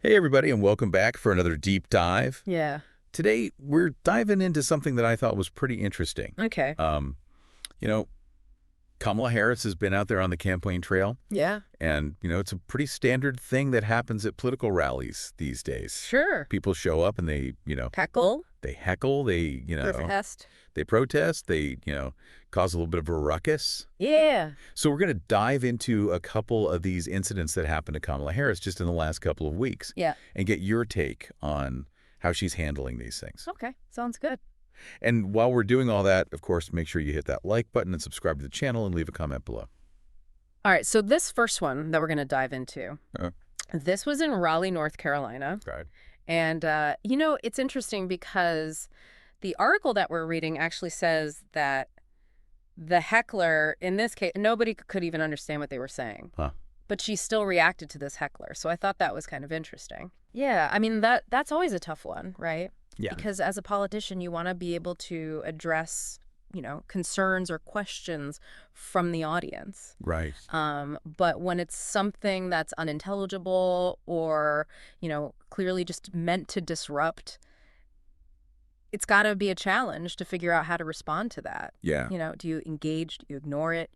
Hey, everybody, and welcome back for another deep dive. Yeah. Today, we're diving into something that I thought was pretty interesting. Okay. Um, you know, Kamala Harris has been out there on the campaign trail, Yeah. and, it's a pretty standard thing that happens at political rallies these days. Sure. People show up and they, Heckle. they heckle, Protest. they protest, they, cause a little bit of a ruckus. Yeah. So we're going to dive into a couple of these incidents that happened to Kamala Harris just in the last couple of weeks. Yeah. And get your take on how she's handling these things. Okay. Sounds good. And while we're doing all that, of course, make sure you hit that like button and subscribe to the channel and leave a comment below. All right. So this first one that we're going to dive into, this was in Raleigh, North Carolina. Right. And, it's interesting because the article that we're reading actually says that the heckler, in this case, nobody could even understand what they were saying. Huh. But she still reacted to this heckler. So I thought that was kind of interesting. Yeah. I mean, that's always a tough one, right? Yeah. Because as a politician, you want to be able to address, concerns or questions from the audience. Right. But when it's something that's unintelligible or, clearly just meant to disrupt, it's got to be a challenge to figure out how to respond to that. Yeah. Do you engage? Do you ignore it?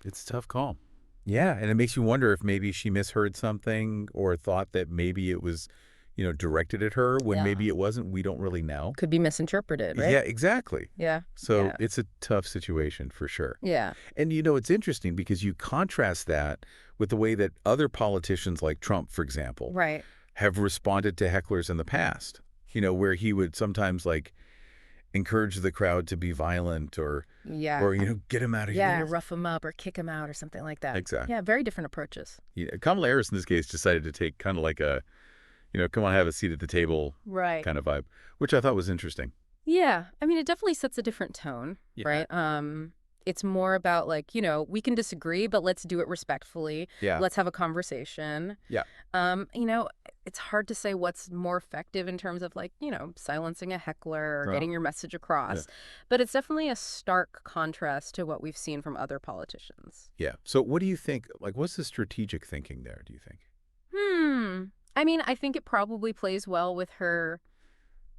It's a tough call. Yeah. And it makes you wonder if maybe she misheard something or thought that maybe it was, directed at her when maybe it wasn't. We don't really know. Could be misinterpreted, right? Yeah, exactly. Yeah. So it's a tough situation for sure. Yeah. And, it's interesting because you contrast that with the way that other politicians like Trump, for example, Right. have responded to hecklers in the past, where he would sometimes encourage the crowd to be violent or get him out of here. Yeah, rough him up or kick him out or something like that. Exactly. Yeah, very different approaches. Kamala Harris in this case decided to take kind of like a, come on, have a seat at the table kind of vibe, which I thought was interesting. Yeah. I mean, it definitely sets a different tone, right? It's more about we can disagree, but let's do it respectfully. Yeah. Let's have a conversation. Yeah. It's hard to say what's more effective in terms of silencing a heckler or getting your message across. Yeah. But it's definitely a stark contrast to what we've seen from other politicians. Yeah. So what do you think? What's the strategic thinking there, do you think? I mean, I think it probably plays well with her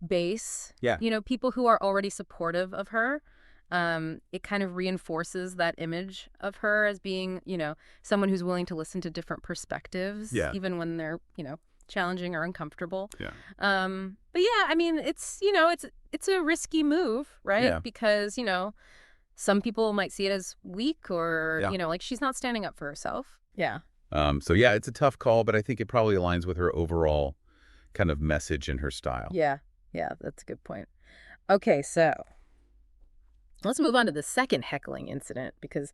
base. Yeah. People who are already supportive of her. It kind of reinforces that image of her as being, someone who's willing to listen to different perspectives, even when they're, challenging or uncomfortable. Yeah. But yeah, I mean, it's a risky move, right? Yeah. Because, some people might see it as weak or, she's not standing up for herself. Yeah. So yeah, it's a tough call, but I think it probably aligns with her overall kind of message and her style. Yeah. Yeah, that's a good point. Okay, so let's move on to the second heckling incident because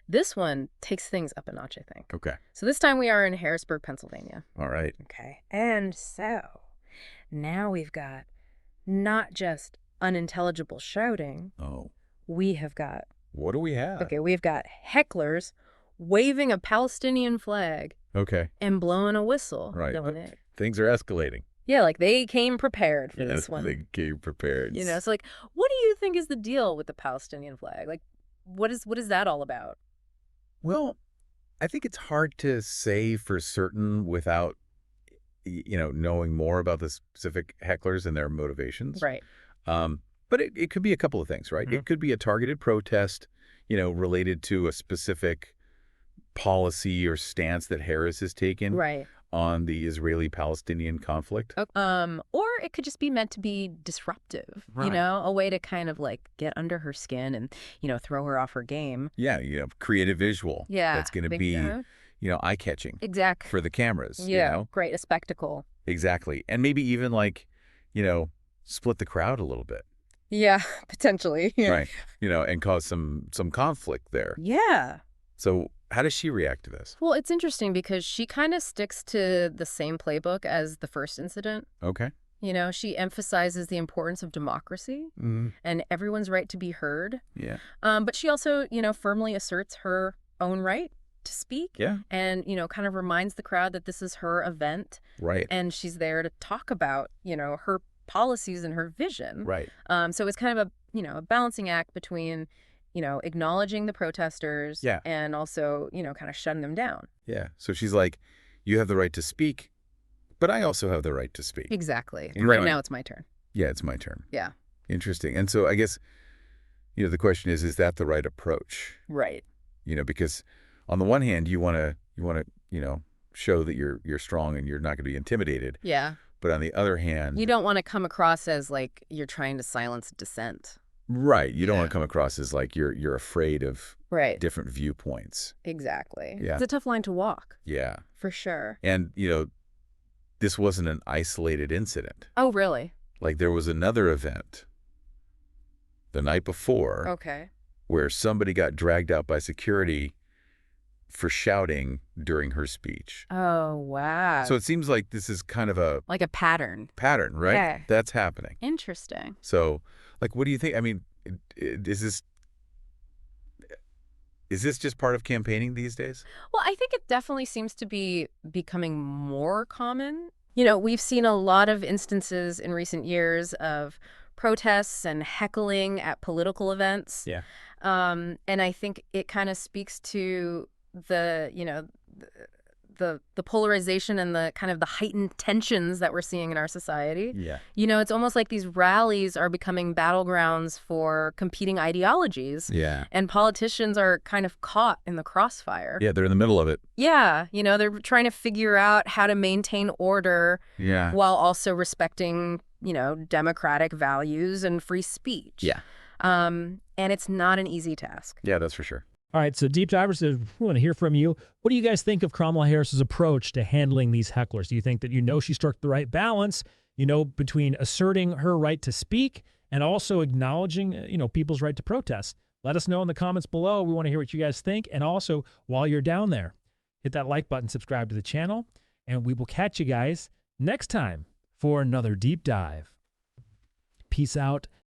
this one takes things up a notch, I think. Okay. So this time we are in Harrisburg, Pennsylvania. All right. Okay. And so now we've got not just unintelligible shouting. Oh. We have got... What do we have? Okay, we've got hecklers waving a Palestinian flag. Okay. And blowing a whistle. Right. Things are escalating. Yeah, they came prepared for this one. They came prepared. So what do you think is the deal with the Palestinian flag? What is that all about? Well, I think it's hard to say for certain without, knowing more about the specific hecklers and their motivations. Right. But it could be a couple of things, right? Mm-hmm. It could be a targeted protest, related to a specific policy or stance that Harris has taken on the Israeli-Palestinian conflict. Or it could just be meant to be disruptive, a way to kind of get under her skin and, throw her off her game. Yeah, create a visual that's going to be, eye-catching. Exactly. For the cameras. Yeah, great, a spectacle. Exactly. And maybe even split the crowd a little bit. Yeah, potentially. Right. And cause some conflict there. Yeah. So how does she react to this? Well, it's interesting because she kind of sticks to the same playbook as the first incident. Okay. She emphasizes the importance of democracy and everyone's right to be heard. Yeah. But she also, firmly asserts her own right to speak. Yeah. And, kind of reminds the crowd that this is her event. Right. And she's there to talk about, her policies and her vision. Right. So it's kind of a balancing act between, acknowledging the protesters and also, kind of shutting them down. Yeah. So she's like, you have the right to speak, But I also have the right to speak. Exactly. And right now it's my turn. Yeah, it's my turn. Yeah. Interesting. And so I guess, the question is that the right approach? Right. Because on the one hand, you want to, show that you're strong and you're not going to be intimidated. Yeah. But on the other hand, you don't want to come across as like you're trying to silence dissent. Right. You don't want to come across as like you're afraid of different viewpoints. Exactly. Yeah. It's a tough line to walk. Yeah. For sure. And, this wasn't an isolated incident. Oh, really? Like there was another event the night before where somebody got dragged out by security for shouting during her speech. Oh, wow. So it seems like this is kind of a... like a pattern. Pattern, right? Yeah. That's happening. Interesting. So, like, what do you think? I mean, is this just part of campaigning these days? Well, I think it definitely seems to be becoming more common. We've seen a lot of instances in recent years of protests and heckling at political events. Yeah. And I think it kind of speaks to the polarization and the kind of the heightened tensions that we're seeing in our society. Yeah. It's almost like these rallies are becoming battlegrounds for competing ideologies. Yeah. And politicians are kind of caught in the crossfire. Yeah, they're in the middle of it. Yeah. They're trying to figure out how to maintain order while also respecting, democratic values and free speech. Yeah. And it's not an easy task. Yeah, that's for sure. All right, so Deep Divers, we want to hear from you. What do you guys think of Kamala Harris's approach to handling these hecklers? Do you think that she struck the right balance, between asserting her right to speak and also acknowledging, people's right to protest? Let us know in the comments below. We want to hear what you guys think. And also, while you're down there, hit that like button, subscribe to the channel, and we will catch you guys next time for another deep dive. Peace out.